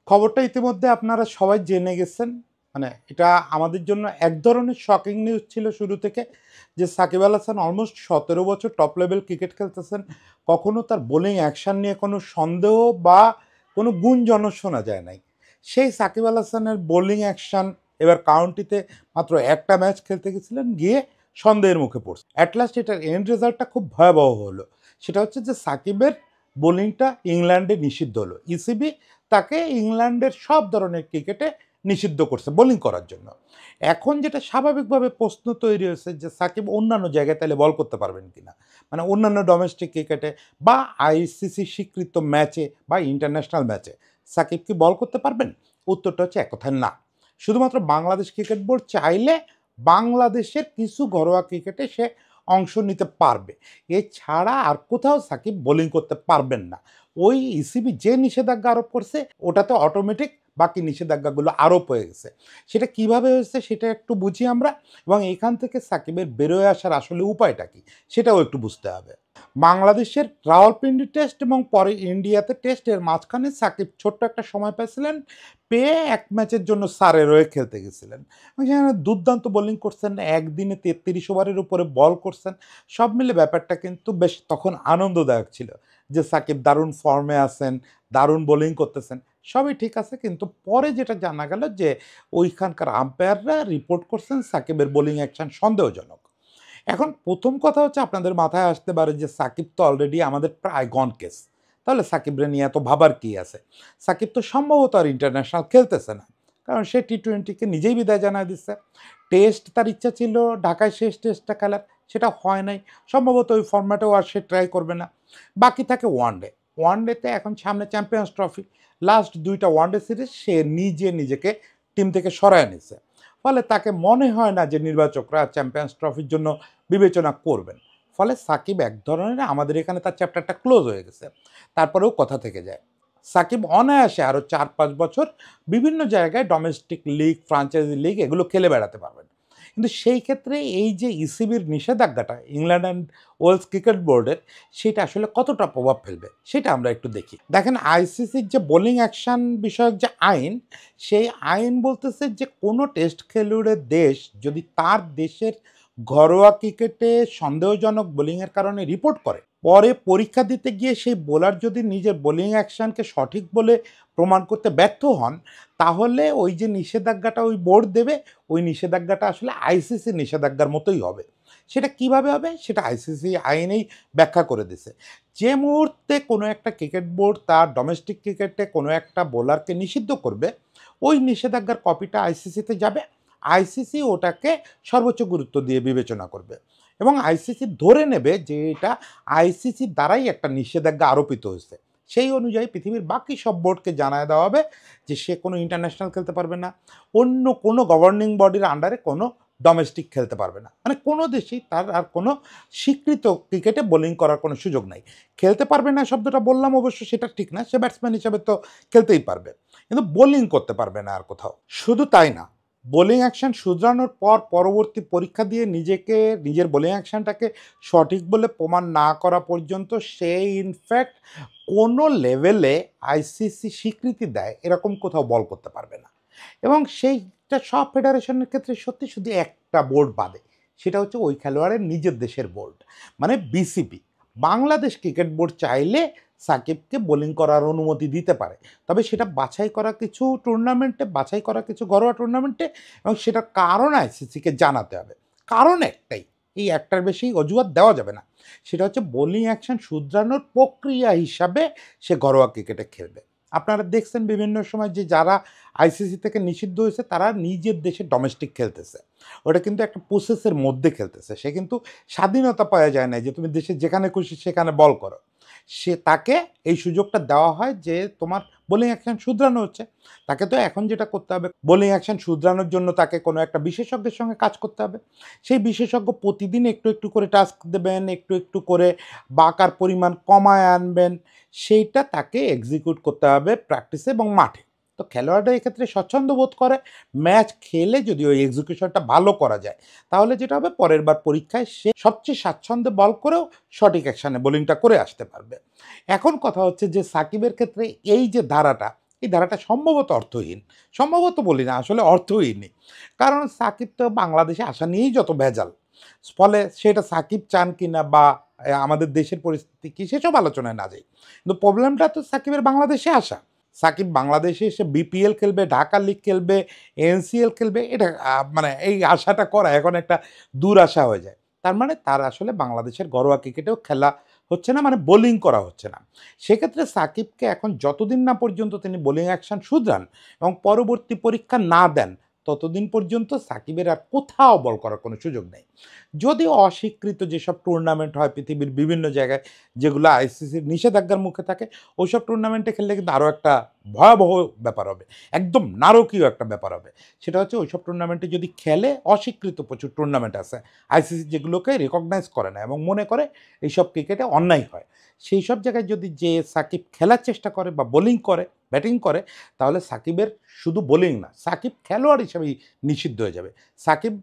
খবরটা ইতিমধ্যে আপনারা সবাই জেনে গেছেন। মানে এটা আমাদের জন্য এক ধরনের শকিং নিউজ ছিল শুরু থেকে যে সাকিব আল হাসান অলমোস্ট ১৭ বছর টপ লেভেল ক্রিকেট খেলতেছেন। কখনো তার বোলিং অ্যাকশন নিয়ে কোনো সন্দেহ বা কোনো গুঞ্জনও শোনা যায় নাই। সেই সাকিব আল হাসানের বোলিং অ্যাকশন এবার কাউন্টিতে মাত্র একটা ম্যাচ খেলতে গেছিলেন, গিয়ে সন্দেহের মুখে পড়ছে। অ্যাট লাস্ট এটার এন্ড রেজাল্টটা খুব ভয়াবহ হলো। সেটা হচ্ছে যে সাকিবের বোলিংটা ইংল্যান্ডে নিষিদ্ধ হলো। ইসিবি তাকে ইংল্যান্ডের সব ধরনের ক্রিকেটে নিষিদ্ধ করছে বোলিং করার জন্য। এখন যেটা স্বাভাবিকভাবে প্রশ্ন তৈরি হয়েছে যে সাকিব অন্যান্য জায়গায় তাহলে বল করতে পারবেন কিনা, মানে অন্যান্য ডোমেস্টিক ক্রিকেটে বা আইসিসি স্বীকৃত ম্যাচে বা ইন্টারন্যাশনাল ম্যাচে সাকিব কি বল করতে পারবেন? উত্তরটা হচ্ছে এক কথায় না। শুধুমাত্র বাংলাদেশ ক্রিকেট বোর্ড চাইলে বাংলাদেশের কিছু ঘরোয়া ক্রিকেটে সে অংশ নিতে পারবে, এছাড়া আর কোথাও সাকিব বোলিং করতে পারবেন না। ওই ইসিবি যে নিষেধাজ্ঞা আরোপ করছে ওটাতে অটোমেটিক বাকি নিষেধাজ্ঞাগুলো আরোপ হয়ে গেছে। সেটা কিভাবে হয়েছে সেটা একটু বুঝি আমরা, এবং এখান থেকে সাকিবের বেরোয় আসার আসলে উপায়টা কি সেটাও একটু বুঝতে হবে। বাংলাদেশের রাওয়ালপিন্ডি টেস্ট এবং পরে ইন্ডিয়াতে টেস্টের মাঝখানে সাকিব ছোট্ট একটা সময় পেয়েছিলেন, পেয়ে এক ম্যাচের জন্য সারের হয়ে খেলতে গেছিলেন। সেখানে দুর্দান্ত বোলিং করছেন, একদিনে ৩৩ ওভারের উপরে বল করছেন। সব মিলে ব্যাপারটা কিন্তু বেশ তখন আনন্দদায়ক ছিল যে সাকিব দারুণ ফর্মে আছেন, দারুণ বোলিং করতেছেন, সবই ঠিক আছে। কিন্তু পরে যেটা জানা গেল যে ওইখানকার আম্পায়াররা রিপোর্ট করছেন সাকিবের বোলিং অ্যাকশন সন্দেহজনক। এখন প্রথম কথা হচ্ছে আপনাদের মাথায় আসতে পারে যে সাকিব তো অলরেডি আমাদের প্রায় গন কেস, তাহলে সাকিবরে নিয়ে এত ভাবার কি আছে? সাকিব তো সম্ভবত আর ইন্টারন্যাশনাল খেলতেছে না, কারণ সে টি-20কে নিজেই বিদায় জানায় দিচ্ছে। টেস্ট তার ইচ্ছা ছিল ঢাকায় শেষ টেস্টটা খেলার, সেটা হয় নাই। সম্ভবত ওই ফর্ম্যাটেও আর সে ট্রাই করবে না। বাকি থাকে ওয়ানডে। ওয়ানডেতে এখন সামনে চ্যাম্পিয়ন্স ট্রফি, লাস্ট 2টা ওয়ানডে সিরিজ সে নিজেকে টিম থেকে সরায় নিছে। ফলে তাকে মনে হয় না যে নির্বাচকরা চ্যাম্পিয়ন্স ট্রফির জন্য বিবেচনা করবেন। ফলে সাকিব এক ধরনের আমাদের এখানে তার চ্যাপ্টারটা ক্লোজ হয়ে গেছে। তারপরেও কথা থেকে যায়, সাকিব অনায়াসে আরও ৪-৫ বছর বিভিন্ন জায়গায় ডোমেস্টিক লিগ, ফ্রাঞ্চাইজি লিগ এগুলো খেলে বেড়াতে পারবেন। কিন্তু সেই ক্ষেত্রে এই যে ইসিবির নিষেধাজ্ঞাটা ইংল্যান্ড অ্যান্ড ওয়েলস ক্রিকেট বোর্ডের, সেটা আসলে কতটা প্রভাব ফেলবে সেটা আমরা একটু দেখি। দেখেন, আইসিসির যে বোলিং অ্যাকশন বিষয়ক যে আইন, সেই আইন বলতেছে যে কোনো টেস্ট খেলুড়ের দেশ যদি তার দেশের ঘরোয়া ক্রিকেটে সন্দেহজনক বোলিংয়ের কারণে রিপোর্ট করে, পরে পরীক্ষা দিতে গিয়ে সেই বোলার যদি নিজের বোলিং অ্যাকশনকে সঠিক বলে প্রমাণ করতে ব্যর্থ হন, তাহলে ওই যে নিষেধাজ্ঞাটা ওই বোর্ড দেবে, ওই নিষেধাজ্ঞাটা আসলে আইসিসি নিষেধাজ্ঞার মতোই হবে। সেটা কিভাবে হবে সেটা আইসিসি আইনেই ব্যাখ্যা করে দিছে। যে মুহূর্তে কোনো একটা ক্রিকেট বোর্ড তার ডোমেস্টিক ক্রিকেটে কোনো একটা বোলারকে নিষিদ্ধ করবে, ওই নিষেধাজ্ঞার কপিটা আইসিসিতে যাবে। আইসিসি ওটাকে সর্বোচ্চ গুরুত্ব দিয়ে বিবেচনা করবে এবং আইসিসি ধরে নেবে যে এটা আইসিসির দ্বারাই একটা নিষেধাজ্ঞা আরোপিত হয়েছে। সেই অনুযায়ী পৃথিবীর বাকি সব বোর্ডকে জানায় দেওয়া হবে যে সে কোনো ইন্টারন্যাশনাল খেলতে পারবে না, অন্য কোনো গভর্নিং বডির আন্ডারে কোনো ডোমেস্টিক খেলতে পারবে না। মানে কোনো দেশেই তার আর কোনো স্বীকৃত ক্রিকেটে বোলিং করার কোনো সুযোগ নাই। খেলতে পারবে না শব্দটা বললাম অবশ্য সেটা ঠিক না, সে ব্যাটসম্যান হিসাবে তো খেলতেই পারবে, কিন্তু বোলিং করতে পারবে না আর কোথাও। শুধু তাই না, বোলিং অ্যাকশন শুধরানোর পর পরবর্তী পরীক্ষা দিয়ে নিজের বোলিং অ্যাকশনটাকে সঠিক বলে প্রমাণ না করা পর্যন্ত সে ইনফ্যাক্ট কোনো লেভেলে আইসিসি স্বীকৃতি দেয় এরকম কোথাও বল করতে পারবে না। এবং সেইটা সব ফেডারেশনের ক্ষেত্রে সত্যি, শুধু একটা বোর্ড বাদে, সেটা হচ্ছে ওই খেলোয়াড়ের নিজের দেশের বোর্ড, মানে বিসিবি। বাংলাদেশ ক্রিকেট বোর্ড চাইলে সাকিবকে বোলিং করার অনুমতি দিতে পারে, তবে সেটা বাছাই করা কিছু টুর্নামেন্টে, বাছাই করা কিছু ঘরোয়া টুর্নামেন্টে, এবং সেটার কারণ আইসিসিকে জানাতে হবে। কারণ একটাই, এই একটার বেশি অজুহাত দেওয়া যাবে না। সেটা হচ্ছে বোলিং অ্যাকশন শুধরানোর প্রক্রিয়া হিসাবে সে ঘরোয়া ক্রিকেটে খেলবে। আপনারা দেখছেন বিভিন্ন সময় যে যারা আইসিসি থেকে নিষিদ্ধ হয়েছে তারা নিজের দেশে ডোমেস্টিক খেলতেছে, ওটা কিন্তু একটা প্রসেসের মধ্যে খেলতেছে। সে কিন্তু স্বাধীনতা পাওয়া যায় না যে তুমি দেশে যেখানে খুশি সেখানে বল করো। সে তাকে এই সুযোগটা দেওয়া হয় যে তোমার বোলিং অ্যাকশন শুধরানো হচ্ছে। তাকে তো এখন যেটা করতে হবে, বোলিং অ্যাকশন শুধরানোর জন্য তাকে কোনো একটা বিশেষজ্ঞের সঙ্গে কাজ করতে হবে। সেই বিশেষজ্ঞ প্রতিদিন একটু একটু করে টাস্ক দেবেন, একটু একটু করে বাঁকার পরিমাণ কমায় আনবেন, সেইটা তাকে এক্সিকিউট করতে হবে প্র্যাকটিসে এবং মাঠে। তো খেলোয়াড়রা এক্ষেত্রে স্বচ্ছন্দ বোধ করে, ম্যাচ খেলে যদি ওই এক্সিকিউশনটা ভালো করা যায়, তাহলে যেটা হবে পরের বার পরীক্ষায় সে সবচেয়ে স্বাচ্ছন্দ্যে বল করেও সঠিক অ্যাকশানে বোলিংটা করে আসতে পারবে। এখন কথা হচ্ছে যে সাকিবের ক্ষেত্রে এই যে ধারাটা, এই ধারাটা সম্ভবত অর্থহীন। সম্ভবত বলি না, আসলে অর্থহীনই। কারণ সাকিব তো বাংলাদেশে আসা নিয়েই যত ভেজাল। ফলে সেটা সাকিব চান কিনা বা আমাদের দেশের পরিস্থিতি কি সেসব আলোচনায় না যাই। কিন্তু প্রবলেমটা তো সাকিবের বাংলাদেশে আসা। সাকিব বাংলাদেশে এসে বিপিএল খেলবে, ঢাকা লিগ খেলবে, এনসিএল খেলবে, এটা মানে এই আশাটা করা এখন একটা দূর আশা হয়ে যায়। তার মানে তার আসলে বাংলাদেশের ঘরোয়া ক্রিকেটেও খেলা হচ্ছে না, মানে বোলিং করা হচ্ছে না। সেক্ষেত্রে সাকিবকে এখন যতদিন না পর্যন্ত তিনি বোলিং অ্যাকশন শুধরান এবং পরবর্তী পরীক্ষা না দেন, ততদিন পর্যন্ত সাকিবের আর কোথাও বল করার কোনো সুযোগ নেই। যদিও অস্বীকৃত যেসব টুর্নামেন্ট হয় পৃথিবীর বিভিন্ন জায়গায়, যেগুলো আইসিসির নিষেধাজ্ঞার মুখে থাকে, ওইসব টুর্নামেন্টে খেললে কিন্তু আরও একটা ভয়াবহ ব্যাপার হবে, একদম নারকীয় একটা ব্যাপার হবে। সেটা হচ্ছে ওইসব টুর্নামেন্টে যদি খেলে, অস্বীকৃত প্রচুর টুর্নামেন্ট আছে আইসিসি যেগুলোকে রেকগনাইজ করে না এবং মনে করে এইসব ক্রিকেটে অন্যায় হয়, সেই সব জায়গায় যদি যে সাকিব খেলার চেষ্টা করে বা বোলিং করে, ব্যাটিং করে, তাহলে সাকিবের শুধু বোলিং না, সাকিব খেলোয়াড় হিসেবেই নিষিদ্ধ হয়ে যাবে। সাকিব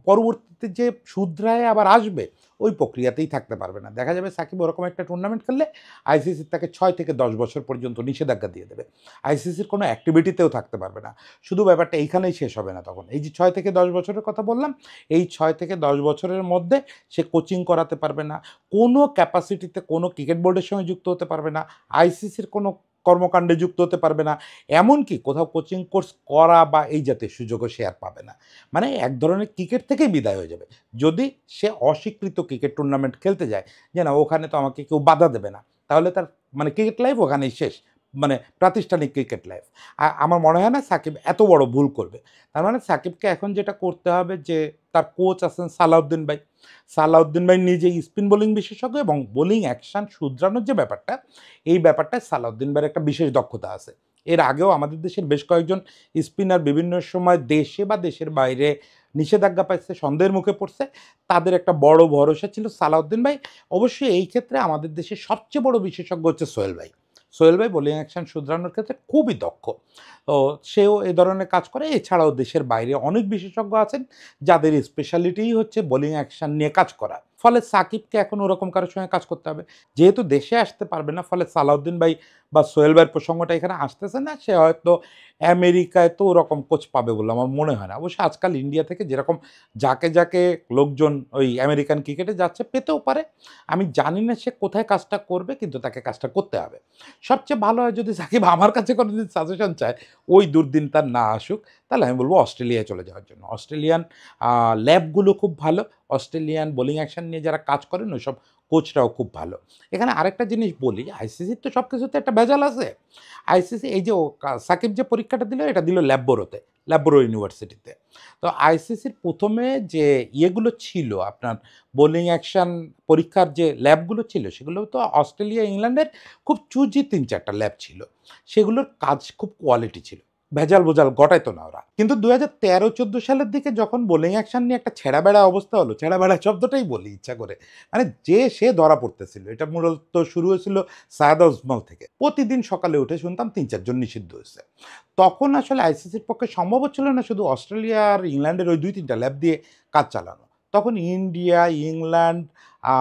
পরবর্তীতে যে শুধরায় আবার আসবে, ওই প্রক্রিয়াতেই থাকতে পারবে না। দেখা যাবে সাকিব ওরকম একটা টুর্নামেন্ট খেললে আইসিসি তাকে 6 থেকে 10 বছর পর্যন্ত নিষেধাজ্ঞা দিয়ে দেবে। আইসিসির কোনো অ্যাক্টিভিটিতেও থাকতে পারবে না। শুধু ব্যাপারটা এইখানেই শেষ হবে না তখন। এই যে 6 থেকে 10 বছরের কথা বললাম, এই 6 থেকে 10 বছরের মধ্যে সে কোচিং করাতে পারবে না। কোনো ক্যাপাসিটিতে কোনো ক্রিকেট বোর্ডের সঙ্গে যুক্ত হতে পারবে না। আইসিসির কোনো কর্মকাণ্ডে যুক্ত হতে পারবে না। এমনকি কোথাও কোচিং কোর্স করা বা এই জাতীয় সুযোগও সে আর পাবে না। মানে এক ধরনের ক্রিকেট থেকেই বিদায় হয়ে যাবে। যদি সে অস্বীকৃত ক্রিকেট টুর্নামেন্ট খেলতে যায়, যে না ওখানে তো আমাকে কেউ বাধা দেবে না, তাহলে তার মানে ক্রিকেট লাইফ ওখানেই শেষ। মানে প্রাতিষ্ঠানিক ক্রিকেট লাইফ। আমার মনে হয় না সাকিব এত বড় ভুল করবে। তার মানে সাকিবকে এখন যেটা করতে হবে, যে তার কোচ আছেন সালাউদ্দিন ভাই। সালাউদ্দিন ভাই নিজেই স্পিন বোলিং বিশেষজ্ঞ এবং বোলিং অ্যাকশন শুধরানোর যে ব্যাপারটা, এই ব্যাপারটায় সালাউদ্দিন ভাইয়ের একটা বিশেষ দক্ষতা আছে। এর আগেও আমাদের দেশের বেশ কয়েকজন স্পিনার বিভিন্ন সময় দেশে বা দেশের বাইরে নিষেধাজ্ঞা পাইছে, সন্দেহের মুখে পড়ছে। তাদের একটা বড় ভরসা ছিল সালাউদ্দিন ভাই। অবশ্যই এই ক্ষেত্রে আমাদের দেশের সবচেয়ে বড় বিশেষজ্ঞ হচ্ছে সোহেল ভাই। সোহেল ভাই বোলিং অ্যাকশন শুধরানোর ক্ষেত্রে খুবই দক্ষ। তো সেও এ ধরনের কাজ করে। এছাড়াও দেশের বাইরে অনেক বিশেষজ্ঞ আছেন যাদের স্পেশালিটিই হচ্ছে বোলিং অ্যাকশন নিয়ে কাজ করা। ফলে সাকিবকে এখন ওরকম কারোর সঙ্গে কাজ করতে হবে। যেহেতু দেশে আসতে পারবে না, ফলে সালাউদ্দিন ভাই বা সোহেল ভাইয়ের প্রসঙ্গটা এখানে আসতেছে না। সে হয়তো আমেরিকায় তো ওরকম কোচ পাবে বলে আমার মনে হয় না। অবশ্য আজকাল ইন্ডিয়া থেকে যেরকম যাকে লোকজন ওই আমেরিকান ক্রিকেটে যাচ্ছে, পেতেও পারে। আমি জানি না সে কোথায় কাজটা করবে, কিন্তু তাকে কাজটা করতে হবে। সবচেয়ে ভালো হয় যদি সাকিব আমার কাছে কোনোদিন সাজেশন চায়, ওই দুর্দিন তার না আসুক, তাহলে আমি বলব অস্ট্রেলিয়ায় চলে যাওয়ার জন্য। অস্ট্রেলিয়ান ল্যাবগুলো খুব ভালো। অস্ট্রেলিয়ান বোলিং অ্যাকশন নিয়ে যারা কাজ করেন, ওইসব কোচরাও খুব ভালো। এখানে আরেকটা জিনিস বলি, আইসিসির তো সব কিছুতে একটা ভেজাল আছে। আইসিসি এই যে সাকিব যে পরীক্ষাটা দিল, এটা দিল ল্যাবোরোতে, ল্যাবোরো ইউনিভার্সিটিতে। তো আইসিসির প্রথমে যে ইয়েগুলো ছিল আপনার বোলিং অ্যাকশন পরীক্ষার যে ল্যাবগুলো ছিল, সেগুলো তো অস্ট্রেলিয়া, ইংল্যান্ডের খুব চুজি ৩-৪টা ল্যাব ছিল। সেগুলোর কাজ খুব কোয়ালিটি ছিল। ভেজাল বোজাল ঘটাইতো না ওরা। কিন্তু ২০১৩-১৪ সালের দিকে যখন বোলিং অ্যাকশন নিয়ে একটা ছেঁড়া-বেড়া অবস্থা হলো, ছেঁড়া-বেড়া শব্দটাই বলি ইচ্ছা করে। মানে যে সে ধরা পড়তেছিল। এটা মূলত শুরু হয়েছিল সায়েদ আজমল থেকে। প্রতিদিন সকালে উঠে শুনতাম ৩-৪ জন নিষিদ্ধ হয়েছে। তখন আসলে আইসিসির পক্ষে সম্ভব হচ্ছিল না শুধু অস্ট্রেলিয়া আর ইংল্যান্ডের ওই ২-৩টা ল্যাব দিয়ে কাজ চালানো। তখন ইন্ডিয়া, ইংল্যান্ড, আ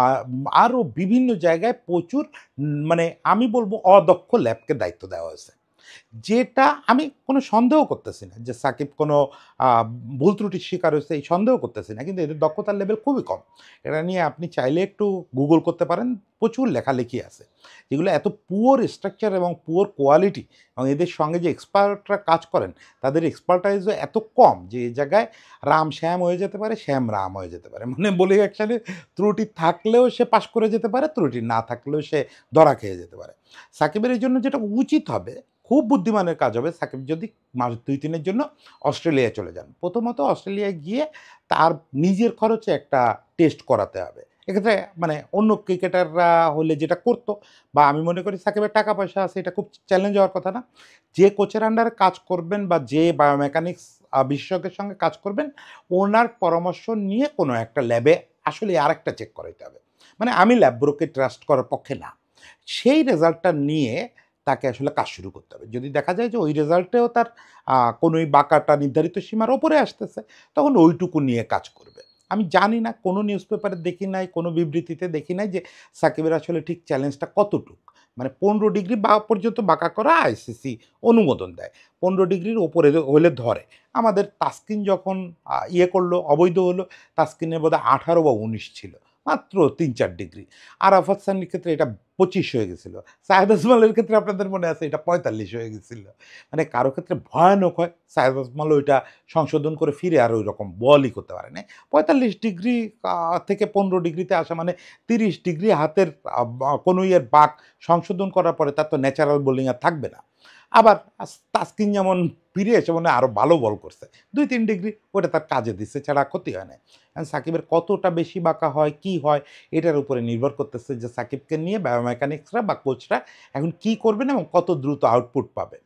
আরও বিভিন্ন জায়গায় প্রচুর মানে আমি বলব অদক্ষ ল্যাবকে দায়িত্ব দেওয়া হয়েছে। যেটা আমি কোনো সন্দেহ করতেছি না যে সাকিব কোনো আ ভুল ত্রুটির শিকার হয়েছে, এই সন্দেহ করতেছি না। কিন্তু এদের দক্ষতার লেভেল খুবই কম। এটা নিয়ে আপনি চাইলে একটু গুগল করতে পারেন। প্রচুর লেখালেখি আছে। যেগুলো এত পুয়ার স্ট্রাকচার এবং পুয়ার কোয়ালিটি, এবং এদের সঙ্গে যে এক্সপার্টরা কাজ করেন, তাদের এক্সপার্টাইজও এত কম যে এই জায়গায় রাম শ্যাম হয়ে যেতে পারে, শ্যাম রাম হয়ে যেতে পারে। মানে বোলিং অ্যাকশনে ত্রুটি থাকলেও সে পাস করে যেতে পারে, ত্রুটি না থাকলেও সে ধরা খেয়ে যেতে পারে। সাকিবের এই জন্য যেটা উচিত হবে, খুব বুদ্ধিমানের কাজ হবে, সাকিব যদি মাস ২-৩ এর জন্য অস্ট্রেলিয়ায় চলে যান। প্রথমত অস্ট্রেলিয়ায় গিয়ে তার নিজের খরচে একটা টেস্ট করাতে হবে। এক্ষেত্রে মানে অন্য ক্রিকেটাররা হলে যেটা করতো, বা আমি মনে করি সাকিবের টাকা পয়সা আছে, এটা খুব চ্যালেঞ্জ হওয়ার কথা না। যে কোচের আন্ডারে কাজ করবেন বা যে বায়োমেকানিক্স বিশেষজ্ঞের সঙ্গে কাজ করবেন, ওনার পরামর্শ নিয়ে কোনো একটা ল্যাবে আসলে আরেকটা চেক করাইতে হবে। মানে আমি ল্যাবগুলোকে ট্রাস্ট করার পক্ষে না। সেই রেজাল্টটা নিয়ে তাকে আসলে কাজ শুরু করতে হবে। যদি দেখা যায় যে ওই রেজাল্টেও তার কোনোই বাঁকাটা নির্ধারিত সীমার ওপরে আসতেছে, তখন ওইটুকু নিয়ে কাজ করবে। আমি জানি না, কোনো নিউজ পেপারে দেখি নাই, কোনো বিবৃতিতে দেখি নাই যে সাকিবের আসলে ঠিক চ্যালেঞ্জটা কতটুক। মানে 15 ডিগ্রি বা পর্যন্ত বাঁকা করা আইসিসি অনুমোদন দেয়। 15 ডিগ্রির ওপরে হলে ধরে। আমাদের তাসকিন যখন ইয়ে করলো, অবৈধ হলো, তাসকিনের বোধহয় 18 বা 19 ছিল। মাত্র ৩-৪ ডিগ্রি। আরাফাত সানির ক্ষেত্রে এটা 25 হয়ে গেছিল। সায়েদ আজমলের ক্ষেত্রে আপনাদের মনে আছে এটা 45 হয়ে গেছিল। মানে কারো ক্ষেত্রে ভয়ানক হয়। সায়েদ আজমল ওইটা সংশোধন করে ফিরে আর ওইরকম বলই করতে পারে নাই। 45 ডিগ্রি থেকে 15 ডিগ্রিতে আসা মানে 30 ডিগ্রি হাতের কোনো ইয়ের বাঁক সংশোধন করার পরে তার তো ন্যাচারাল বোলিং আর থাকবে না। আবার তাসকিন যেমন ফিরে এসে মনে হয় আরও ভালো বল করছে। 2-3 ডিগ্রি ওটা তার কাজে দিচ্ছে ছাড়া ক্ষতি হয় নাই। এখন সাকিবের কতটা বেশি বাঁকা হয়, কি হয় এটার উপরে নির্ভর করতেছে যে সাকিবকে নিয়ে বায়োমেকানিক্সরা বা কোচরা এখন কি করবেন এবং কত দ্রুত আউটপুট পাবে।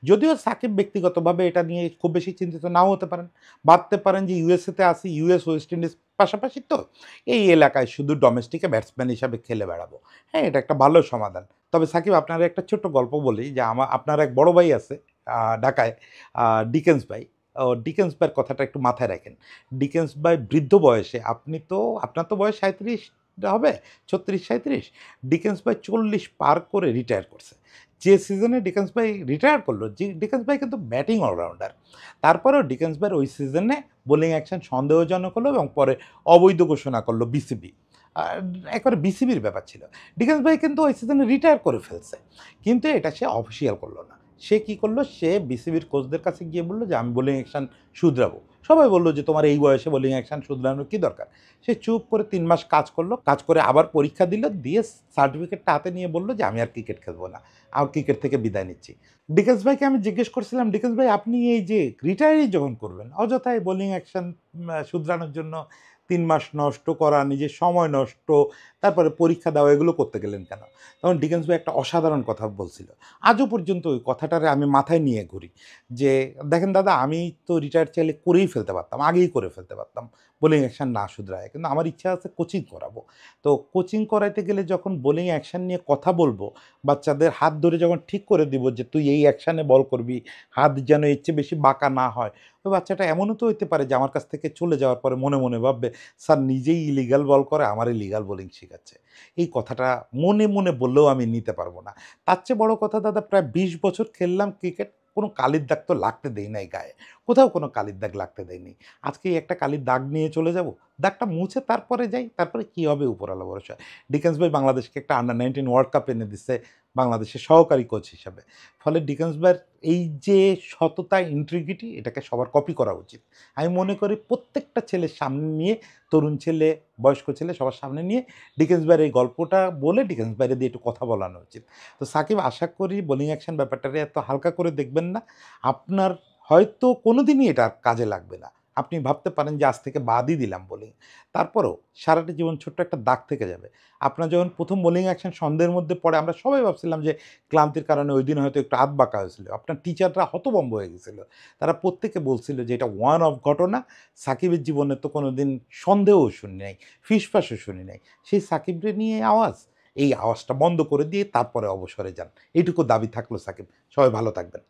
যদিও সাকিব ব্যক্তিগতভাবে এটা নিয়ে খুব বেশি চিন্তিত নাও হতে পারেন। ভাবতে পারেন যে ইউএসএতে আসি, ইউএস ওয়েস্ট ইন্ডিজ পাশাপাশি তো এই এলাকায় শুধু ডোমেস্টিকে ব্যাটসম্যান হিসাবে খেলে বেড়াবো। হ্যাঁ, এটা একটা ভালো সমাধান। তবে সাকিব আপনার একটা ছোট্ট গল্প বলি যে আপনার এক বড় ভাই আছে ঢাকায়, ডিকেন্স ভাই। ডিকেন্স ভাইয়ের কথাটা একটু মাথায় রাখেন। ডিকেন্স ভাই বৃদ্ধ বয়সে আপনার তো বয়স ৩৭ হবে, ৩৬-৩৭। ডিকেন্স ভাই ৪০ পার করে রিটায়ার করছে। যে সিজনে ডিকেন্স ভাই রিটায়ার করলো, ডিকেন্স ভাই কিন্তু ব্যাটিং অলরাউন্ডার। তারপরেও ডিকেন্স ভাইয়ের ওই সিজনে বোলিং অ্যাকশন সন্দেহজনক হলো এবং পরে অবৈধ ঘোষণা করলো বিসিবি। আর একেবারে বিসিবির ব্যাপার ছিল। ডিকেন্স ভাই কিন্তু ওই সিজনে রিটায়ার করে ফেলছে। কিন্তু এটা সে অফিসিয়াল করলো না। সে কি করলো? সে বিসিবির কোচদের কাছে গিয়ে বলল যে, "আমি বোলিং অ্যাকশন শুধরাবো।" সবাই বলল যে, "তোমার এই বয়সে বোলিং অ্যাকশন শুধরানোর কি দরকার?" সে চুপ করে ৩ মাস কাজ করলো। কাজ করে আবার পরীক্ষা দিল। দিয়ে সার্টিফিকেটটা হাতে নিয়ে বলল যে, "আমি আর ক্রিকেট খেলবো না। আমার ক্রিকেট থেকে বিদায় নিচ্ছি।" ডিকেন্স ভাইকে আমি জিজ্ঞেস করছিলাম, "ডিকেন্স ভাই আপনি এই যে রিটায়ারই যখন করবেন, অযথাই বোলিং অ্যাকশন শুধরানোর জন্য ৩ মাস নষ্ট করা, নিজের সময় নষ্ট, তারপরে পরীক্ষা দেওয়া এগুলো করতে গেলেন কেন?" তখন ডিকেন্স ভাই একটা অসাধারণ কথা বলছিল। আজও পর্যন্ত ওই কথাটারে আমি মাথায় নিয়ে ঘুরি যে, "দেখেন দাদা, আমি তো রিটায়ার চাইলে করেই ফেলতে পারতাম, আগেই করে ফেলতে পারতাম বোলিং অ্যাকশন না শুধরায়। কিন্তু আমার ইচ্ছা আছে কোচিং করাবো। তো কোচিং করাইতে গেলে যখন বোলিং অ্যাকশন নিয়ে কথা বলবো, বাচ্চাদের হাত ধরে যখন ঠিক করে দিব যে তুই এই অ্যাকশনে বল করবি, হাত যেন এর চেয়ে বেশি বাঁকা না হয়।" ওই বাচ্চাটা এমনও তো হইতে পারে যে আমার কাছ থেকে চলে যাওয়ার পরে মনে, মনে ভাববে, "স্যার নিজেই ইলিগাল বল করে, আমারে লিগাল বোলিং শিখাচ্ছে।" এই কথাটা মনে, মনে বললেও আমি নিতে পারব না। তার চেয়ে বড় কথা দাদা, প্রায় ২০ বছর খেললাম ক্রিকেট। কোনো কালির দাগ তো লাগতে দেই নাই গায়ে। কোথাও কোনো কালির দাগ লাগতে দেইনি। আজকে এই একটা কালির দাগ নিয়ে চলে যাব? দাগটা মুছে তারপরে যাই, তারপরে কি হবে উপরওয়ালা ভরসা। ডিকেন্স ভাই বাংলাদেশকে একটা আন্ডার-19 ওয়ার্ল্ড কাপ এনে দিছে বাংলাদেশের সহকারী কোচ হিসাবে। ফলে ডিকেন্স ভাইয়ের এই যে সততা, ইন্টিগ্রিটি এটাকে সবার কপি করা উচিত। আমি মনে করি প্রত্যেকটা ছেলের সামনে নিয়ে, তরুণ ছেলে, বয়স্ক ছেলে সবার সামনে নিয়ে ডিকেন্স ভাইয়ের এই গল্পটা বলে ডিকেন্স ভাইরে দিয়ে একটু কথা বলানো উচিত। তো সাকিব, আশা করি বোলিং অ্যাকশন ব্যাপারটারে এত হালকা করে দেখবেন না। আপনার হয়তো কোনোদিনই এটা আর কাজে লাগবে না। আপনি ভাবতে পারেন যে আজ থেকে বাদই দিলাম বোলিং। তারপরেও সারাটা জীবন ছোট্ট একটা দাগ থেকে যাবে। আপনার যখন ১ম বোলিং অ্যাকশন সন্দেহের মধ্যে পড়ে আমরা সবাই ভাবছিলাম যে ক্লান্তির কারণে ঐদিন হয়তো একটু হাত বাঁকা হয়েছিল। আপনার টিচাররা হতভম্ব হয়ে গেছিল। তারা প্রত্যেকে বলছিল যে এটা ওয়ান অফ ঘটনা। সাকিবের জীবনে তো কোনোদিন সন্দেহও শুনি নাই, ফিসফাসও শুনি নাই। সেই সাকিবরে নিয়ে আওয়াজ, এই আওয়াজটা বন্ধ করে দিয়ে তারপরে অবসরে যান। এইটুকু দাবি থাকলো সাকিব। সবাই ভালো থাকবেন।